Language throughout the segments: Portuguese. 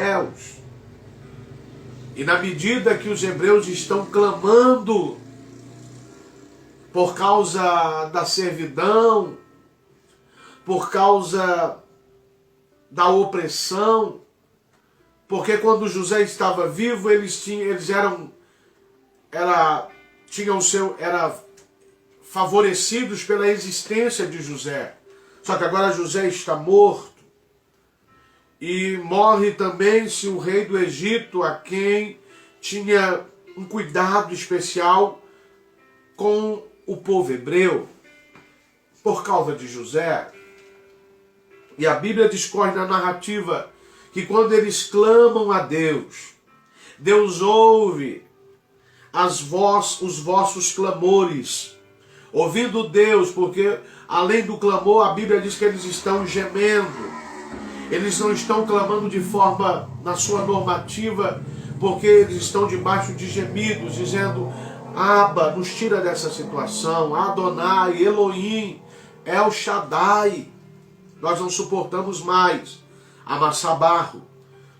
céus. E na medida que os hebreus estão clamando por causa da servidão, por causa da opressão, porque quando José estava vivo, eles eram favorecidos pela existência de José. Só que agora José está morto. E morre também-se o rei do Egito, a quem tinha um cuidado especial com o povo hebreu, por causa de José. E a Bíblia discorre na narrativa que quando eles clamam a Deus, Deus ouve os vossos clamores. Ouvindo Deus, porque além do clamor, a Bíblia diz que eles estão gemendo. Eles não estão clamando de forma, na sua normativa, porque eles estão debaixo de gemidos, dizendo: Abba, nos tira dessa situação. Adonai, Elohim, El Shaddai. Nós não suportamos mais amassar barro.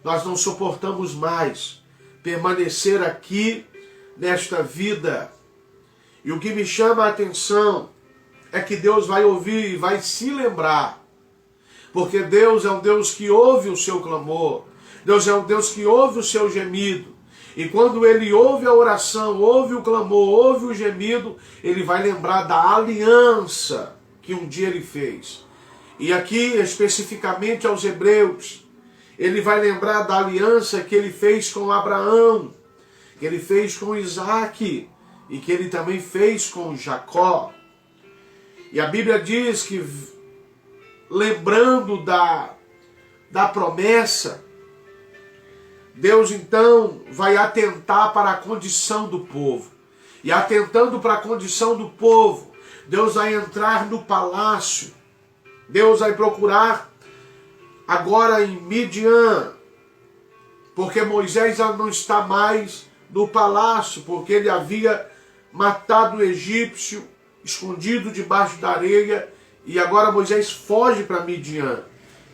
Nós não suportamos mais permanecer aqui nesta vida. E o que me chama a atenção é que Deus vai ouvir e vai se lembrar. Porque Deus é um Deus que ouve o seu clamor. Deus é um Deus que ouve o seu gemido. E quando Ele ouve a oração, ouve o clamor, ouve o gemido, Ele vai lembrar da aliança que um dia Ele fez. E aqui, especificamente aos hebreus, Ele vai lembrar da aliança que Ele fez com Abraão, que Ele fez com Isaac e que Ele também fez com Jacó. E a Bíblia diz que, lembrando da promessa, Deus então vai atentar para a condição do povo. E atentando para a condição do povo, Deus vai entrar no palácio. Deus vai procurar agora em Midian, porque Moisés já não está mais no palácio, porque ele havia matado o egípcio, escondido debaixo da areia, e agora Moisés foge para Midian.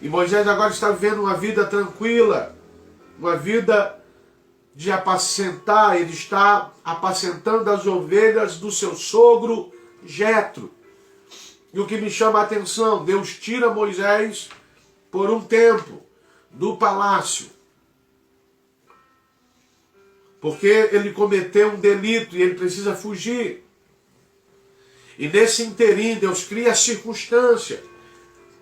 E Moisés agora está vivendo uma vida tranquila, uma vida de apacentar. Ele está apacentando as ovelhas do seu sogro Jetro. E o que me chama a atenção, Deus tira Moisés por um tempo do palácio, porque ele cometeu um delito e ele precisa fugir. E nesse interim, Deus cria a circunstância.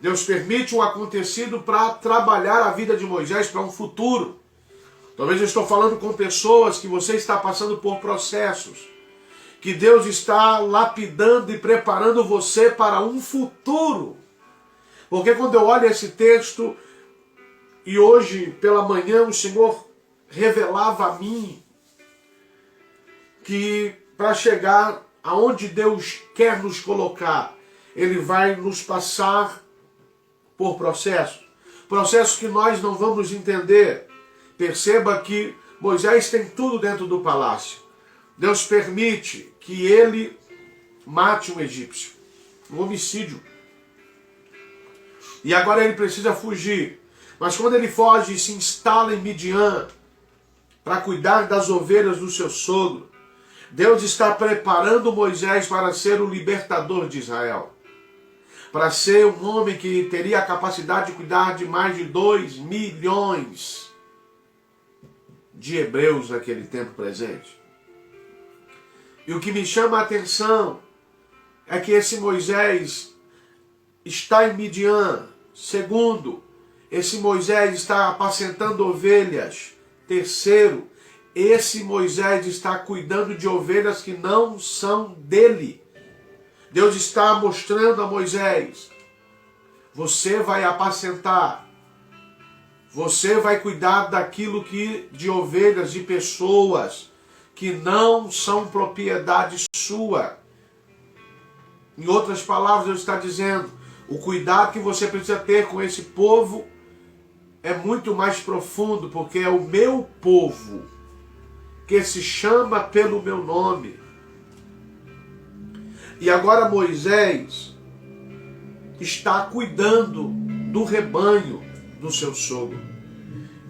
Deus permite um acontecido para trabalhar a vida de Moisés para um futuro. Talvez eu estou falando com pessoas que você está passando por processos, que Deus está lapidando e preparando você para um futuro. Porque quando eu olho esse texto, e hoje pela manhã o Senhor revelava a mim que para chegar aonde Deus quer nos colocar, Ele vai nos passar por processos. Processos que nós não vamos entender. Perceba que Moisés tem tudo dentro do palácio. Deus permite que ele mate um egípcio. Um homicídio. E agora ele precisa fugir. Mas quando ele foge e se instala em Midian para cuidar das ovelhas do seu sogro, Deus está preparando Moisés para ser o libertador de Israel. Para ser um homem que teria a capacidade de cuidar de mais de 2 milhões de hebreus naquele tempo presente. E o que me chama a atenção é que esse Moisés está em Midian. Segundo, esse Moisés está apacentando ovelhas. Terceiro, esse Moisés está cuidando de ovelhas que não são dele. Deus está mostrando a Moisés: você vai apacentar, você vai cuidar daquilo que, de ovelhas, de pessoas que não são propriedade sua. Em outras palavras, Deus está dizendo, o cuidado que você precisa ter com esse povo é muito mais profundo, porque é o meu povo que se chama pelo meu nome. E agora Moisés está cuidando do rebanho do seu sogro.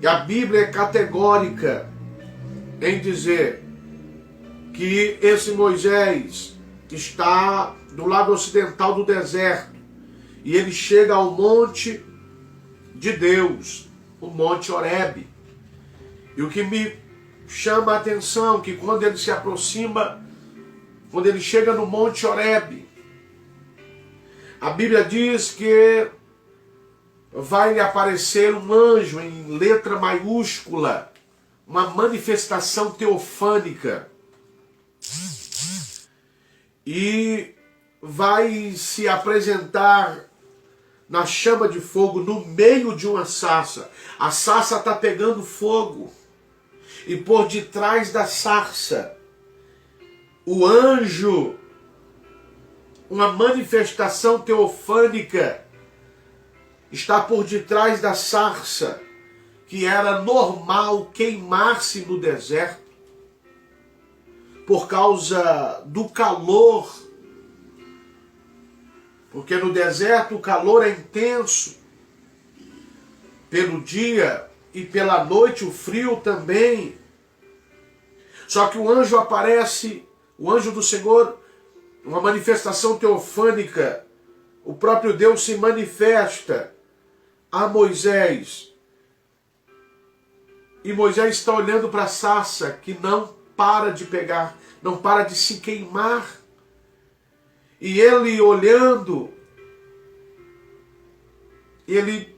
E a Bíblia é categórica em dizer que esse Moisés está do lado ocidental do deserto e ele chega ao monte de Deus, o Monte Horebe. E o que me chama a atenção é que quando ele se aproxima, quando ele chega no Monte Horebe, a Bíblia diz que vai lhe aparecer um anjo em letra maiúscula, uma manifestação teofânica. E vai se apresentar na chama de fogo no meio de uma sarça. A sarça está pegando fogo. E por detrás da sarça, o anjo, uma manifestação teofânica, está por detrás da sarça, que era normal queimar-se no deserto, por causa do calor, porque no deserto o calor é intenso, pelo dia e pela noite o frio também. Só que o anjo aparece, o anjo do Senhor, uma manifestação teofânica, o próprio Deus se manifesta a Moisés. E Moisés está olhando para a sarça que não para de pegar, não para de se queimar. E ele olhando, ele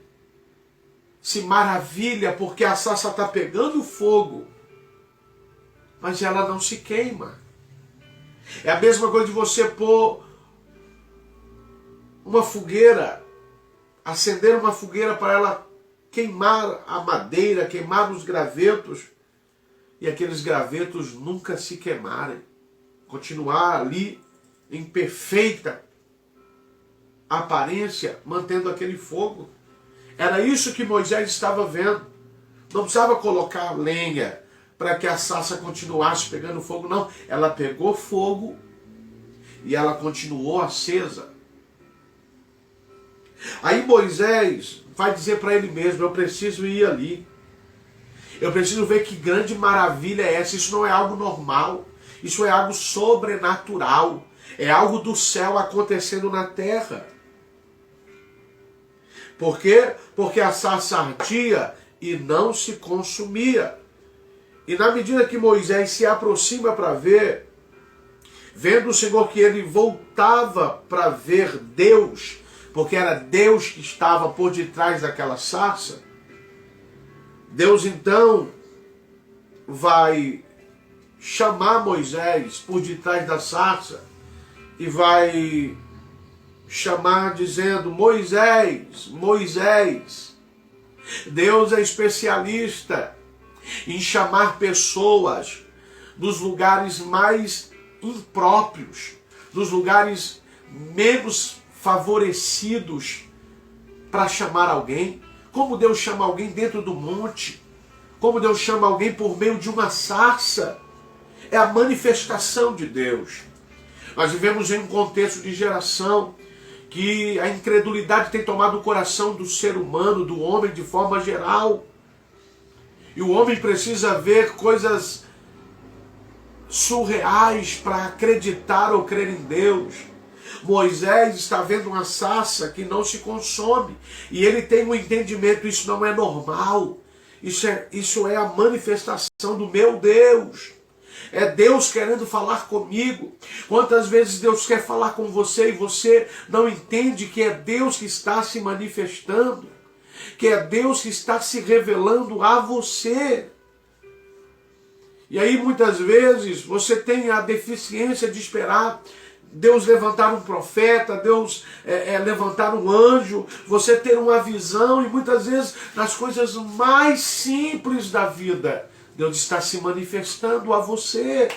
se maravilha porque a sarça está pegando fogo, mas ela não se queima. É a mesma coisa de você pôr uma fogueira, acender uma fogueira para ela queimar a madeira, queimar os gravetos, e aqueles gravetos nunca se queimarem, continuar ali em perfeita aparência, mantendo aquele fogo. Era isso que Moisés estava vendo. Não precisava colocar lenha para que a sarça continuasse pegando fogo, não. Ela pegou fogo e ela continuou acesa. Aí Moisés vai dizer para ele mesmo: eu preciso ir ali. Eu preciso ver que grande maravilha é essa. Isso não é algo normal. Isso é algo sobrenatural. É algo do céu acontecendo na terra. Por quê? Porque a sarça ardia e não se consumia. E na medida que Moisés se aproxima para ver, vendo o Senhor que ele voltava para ver Deus, porque era Deus que estava por detrás daquela sarça, Deus então vai chamar Moisés por detrás da sarça e vai chamar dizendo: Moisés, Moisés. Deus é especialista em chamar pessoas dos lugares mais impróprios, dos lugares menos favorecidos, para chamar alguém. Como Deus chama alguém dentro do monte, como Deus chama alguém por meio de uma sarça. É a manifestação de Deus. Nós vivemos em um contexto de geração que a incredulidade tem tomado o coração do ser humano, do homem de forma geral. E o homem precisa ver coisas surreais para acreditar ou crer em Deus. Moisés está vendo uma sarça que não se consome. E ele tem um entendimento: isso não é normal. Isso é a manifestação do meu Deus. É Deus querendo falar comigo. Quantas vezes Deus quer falar com você e você não entende que é Deus que está se manifestando, que é Deus que está se revelando a você. E aí muitas vezes você tem a deficiência de esperar Deus levantar um profeta, Deus levantar um anjo, você ter uma visão, e muitas vezes nas coisas mais simples da vida Deus está se manifestando a você.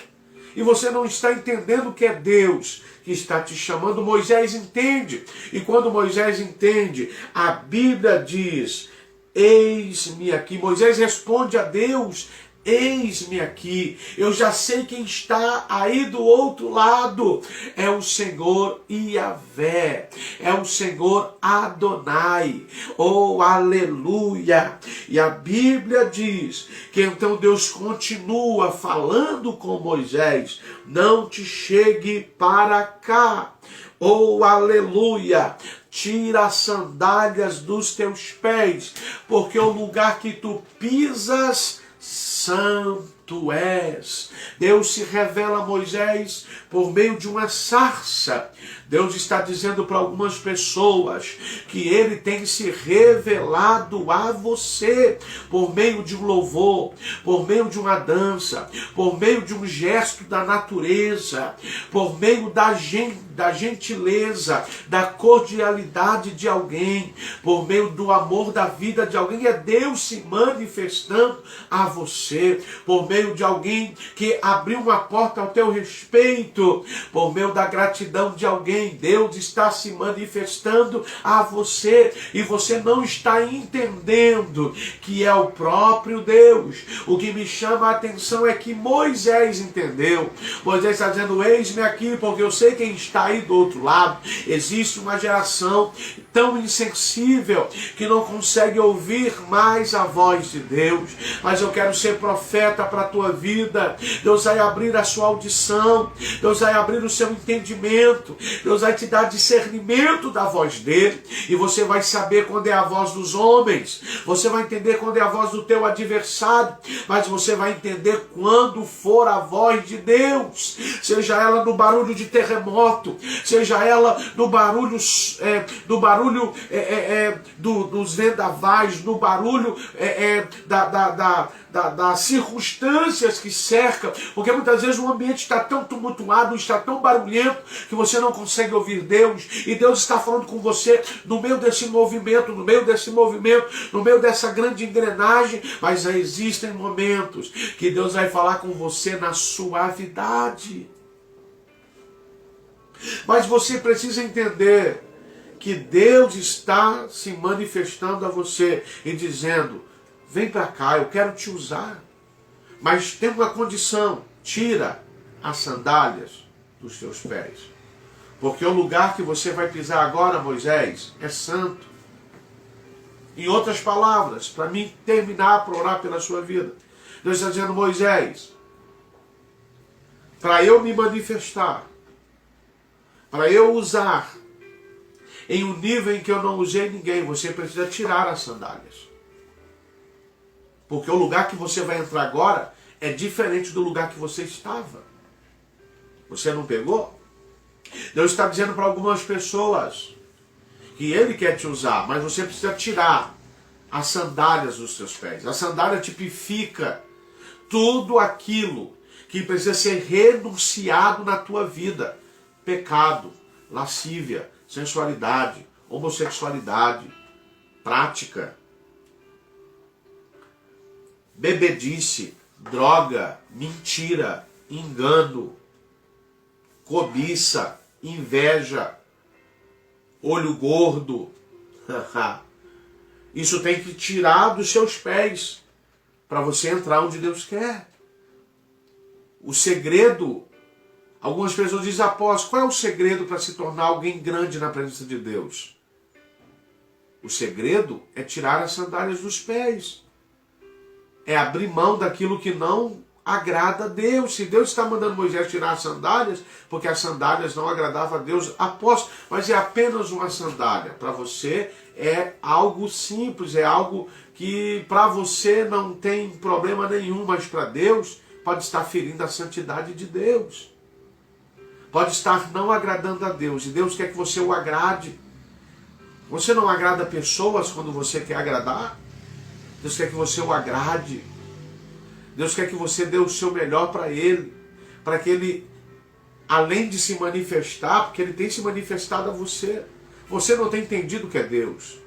E você não está entendendo que é Deus que está te chamando. Moisés entende. E quando Moisés entende, a Bíblia diz: eis-me aqui. Moisés responde a Deus: eis-me aqui. Eu já sei quem está aí do outro lado. É o Senhor Yahvé. É o Senhor Adonai. Oh, aleluia! E a Bíblia diz que então Deus continua falando com Moisés. Não te chegue para cá. Oh, aleluia! Tira as sandálias dos teus pés, porque o lugar que tu pisas, santo és. Deus se revela a Moisés por meio de uma sarça. Deus está dizendo para algumas pessoas que Ele tem se revelado a você por meio de um louvor, por meio de uma dança, por meio de um gesto da natureza, por meio da gentileza, da cordialidade de alguém, por meio do amor da vida de alguém. É Deus se manifestando a você, por meio de alguém que abriu uma porta ao teu respeito, por meio da gratidão de alguém. Deus está se manifestando a você e você não está entendendo que é o próprio Deus. O que me chama a atenção é que Moisés entendeu. Moisés está dizendo, eis-me aqui, porque eu sei quem está aí do outro lado. Existe uma geração tão insensível que não consegue ouvir mais a voz de Deus. Mas eu quero ser profeta para a tua vida. Deus vai abrir a sua audição, Deus vai abrir o seu entendimento, Deus vai te dar discernimento da voz dele, e você vai saber quando é a voz dos homens, você vai entender quando é a voz do teu adversário, mas você vai entender quando for a voz de Deus, seja ela no barulho de terremoto, seja ela no barulho dos vendavais, no barulho das circunstâncias que cercam, porque muitas vezes o ambiente está tão tumultuado, está tão barulhento, que você não consegue ouvir Deus, e Deus está falando com você no meio desse movimento, no meio dessa grande engrenagem, mas existem momentos que Deus vai falar com você na suavidade. Mas você precisa entender que Deus está se manifestando a você e dizendo, vem para cá, eu quero te usar. Mas tem uma condição, tira as sandálias dos teus pés. Porque o lugar que você vai pisar agora, Moisés, é santo. Em outras palavras, para mim terminar para orar pela sua vida, Deus está dizendo, Moisés, para eu me manifestar, para eu usar em um nível em que eu não usei ninguém, você precisa tirar as sandálias. Porque o lugar que você vai entrar agora é diferente do lugar que você estava. Você não pegou? Deus está dizendo para algumas pessoas que Ele quer te usar, mas você precisa tirar as sandálias dos seus pés. A sandália tipifica tudo aquilo que precisa ser renunciado na tua vida. Pecado, lascívia, sensualidade, homossexualidade, prática, bebedice, droga, mentira, engano, cobiça, inveja, olho gordo. Isso tem que tirar dos seus pés para você entrar onde Deus quer. O segredo, algumas pessoas dizem, apóstolo, qual é o segredo para se tornar alguém grande na presença de Deus? O segredo é tirar as sandálias dos pés. É abrir mão daquilo que não agrada a Deus. Se Deus está mandando Moisés tirar as sandálias, porque as sandálias não agradavam a Deus, apóstolo, mas é apenas uma sandália. Para você é algo simples, é algo que para você não tem problema nenhum, mas para Deus pode estar ferindo a santidade de Deus. Pode estar não agradando a Deus, e Deus quer que você o agrade. Você não agrada pessoas quando você quer agradar? Deus quer que você o agrade. Deus quer que você dê o seu melhor para Ele, para que Ele, além de se manifestar, porque Ele tem se manifestado a você, você não tem entendido o que é Deus.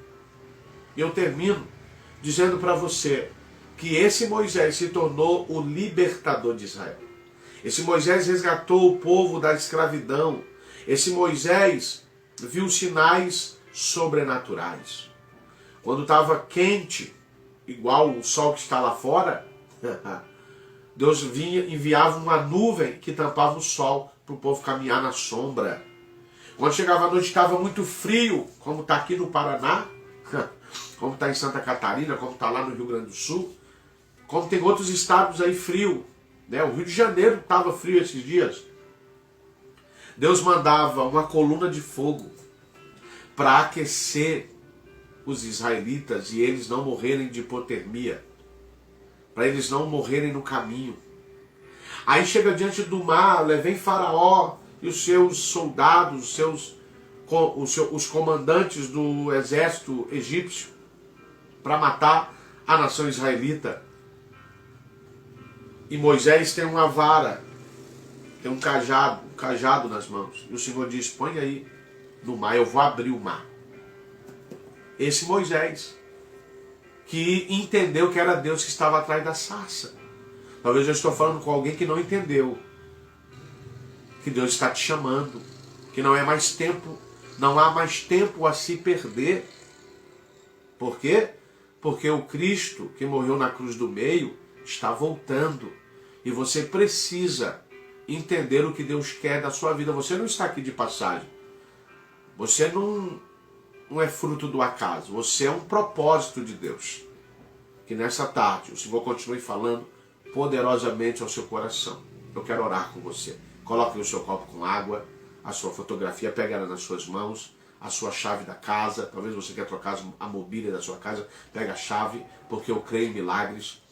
E eu termino dizendo para você que esse Moisés se tornou o libertador de Israel. Esse Moisés resgatou o povo da escravidão. Esse Moisés viu sinais sobrenaturais. Quando estava quente, igual o sol que está lá fora, Deus enviava uma nuvem que tampava o sol para o povo caminhar na sombra. Quando chegava a noite estava muito frio, como está aqui no Paraná, como está em Santa Catarina, como está lá no Rio Grande do Sul, como tem outros estados aí frio, né? O Rio de Janeiro estava frio esses dias. Deus mandava uma coluna de fogo para aquecer os israelitas e eles não morrerem de hipotermia, para eles não morrerem no caminho. Aí chega diante do mar, vem Faraó e os seus soldados, os comandantes do exército egípcio, para matar a nação israelita. E Moisés tem uma vara, tem um cajado nas mãos. E o Senhor diz, põe aí no mar, eu vou abrir o mar. Esse Moisés, que entendeu que era Deus que estava atrás da sarça. Talvez eu estou falando com alguém que não entendeu que Deus está te chamando, que não há mais tempo a se perder. Por quê? Porque o Cristo que morreu na cruz do meio está voltando. E você precisa entender o que Deus quer da sua vida. Você não está aqui de passagem. Você não é fruto do acaso. Você é um propósito de Deus. Que nessa tarde o Senhor continue falando poderosamente ao seu coração. Eu quero orar com você. Coloque o seu copo com água, a sua fotografia, pega ela nas suas mãos, a sua chave da casa. Talvez você quer trocar a mobília da sua casa. Pega a chave, porque eu creio em milagres.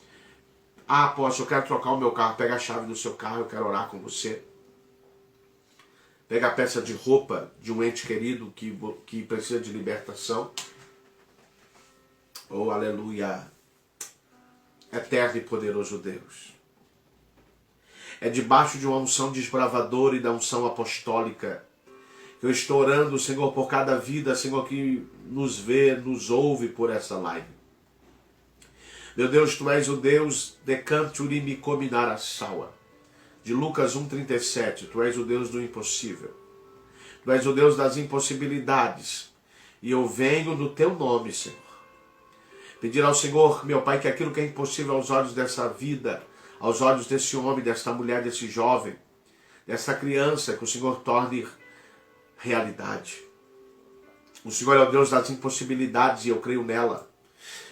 Ah, apóstolo, eu quero trocar o meu carro. Pega a chave do seu carro, eu quero orar com você. Pega a peça de roupa de um ente querido que precisa de libertação. Oh, aleluia. Eterno e poderoso Deus. É debaixo de uma unção desbravadora e da unção apostólica que eu estou orando, Senhor, por cada vida, Senhor, que nos vê, nos ouve por essa live. Meu Deus, Tu és o Deus de Canturimi Cominara Sawa. De Lucas 1,37, Tu és o Deus do impossível. Tu és o Deus das impossibilidades. E eu venho no Teu nome, Senhor. Pedir ao Senhor, meu Pai, que aquilo que é impossível aos olhos dessa vida, aos olhos desse homem, desta mulher, desse jovem, dessa criança, que o Senhor torne realidade. O Senhor é o Deus das impossibilidades e eu creio nela.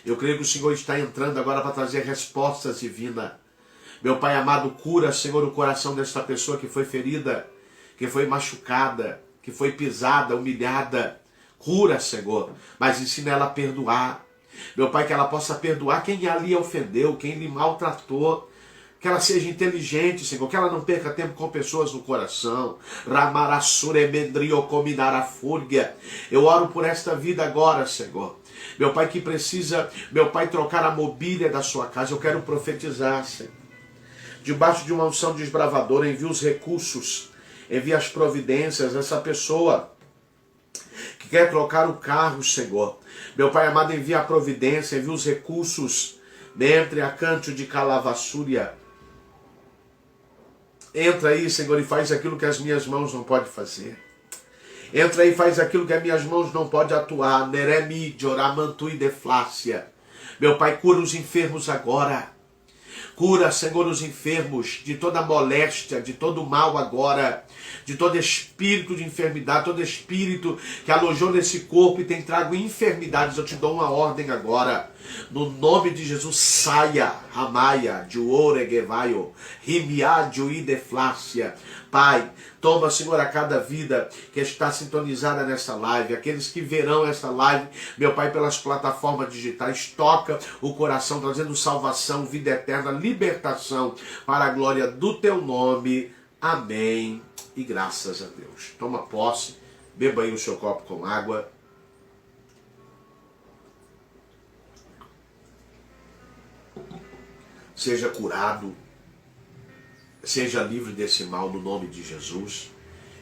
Eu creio que o Senhor está entrando agora para trazer respostas divinas. Meu Pai amado, cura, Senhor, o coração desta pessoa que foi ferida, que foi machucada, que foi pisada, humilhada. Cura, Senhor, mas ensina ela a perdoar. Meu Pai, que ela possa perdoar quem ali ofendeu, quem lhe maltratou. Que ela seja inteligente, Senhor, que ela não perca tempo com pessoas no coração. Eu oro por esta vida agora, Senhor. Meu Pai, que precisa, meu Pai, trocar a mobília da sua casa. Eu quero profetizar, Senhor. Debaixo de uma unção desbravadora, envia os recursos, envia as providências. Essa pessoa que quer trocar o carro, Senhor. Meu Pai amado, envia a providência, envia os recursos. Entre a canto de Calavassúria. Entra aí, Senhor, e faz aquilo que as minhas mãos não podem fazer. Entra aí e faz aquilo que as minhas mãos não podem atuar. Neremi, Joramantu e Deflácia. Meu Pai, cura os enfermos agora. Cura, Senhor, os enfermos de toda moléstia, de todo mal agora. De todo espírito de enfermidade, todo espírito que alojou nesse corpo e tem trago enfermidades. Eu te dou uma ordem agora. No nome de Jesus, saia, Ramaya, Juoregevaio, Rimia, Juideflácia. Pai, toma, Senhor, a cada vida que está sintonizada nessa live, aqueles que verão essa live, meu Pai, pelas plataformas digitais, toca o coração, trazendo salvação, vida eterna, libertação, para a glória do Teu nome. Amém. E graças a Deus. Toma posse, beba aí o seu copo com água. Seja curado, seja livre desse mal no nome de Jesus.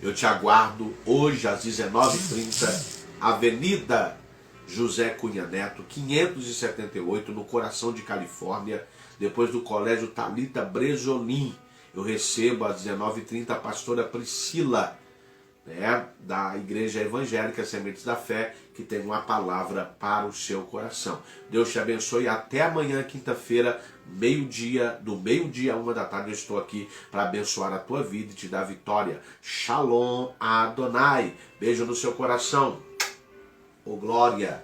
Eu te aguardo hoje às 19h30, Avenida José Cunha Neto, 578, no coração de Califórnia, depois do Colégio Thalita Bresolim. Eu recebo às 19h30 a pastora Priscila, da Igreja Evangélica Sementes da Fé, que tem uma palavra para o seu coração. Deus te abençoe. Até amanhã, quinta-feira, do meio-dia a 1 da tarde, eu estou aqui para abençoar a tua vida e te dar vitória. Shalom Adonai. Beijo no seu coração. Ô glória.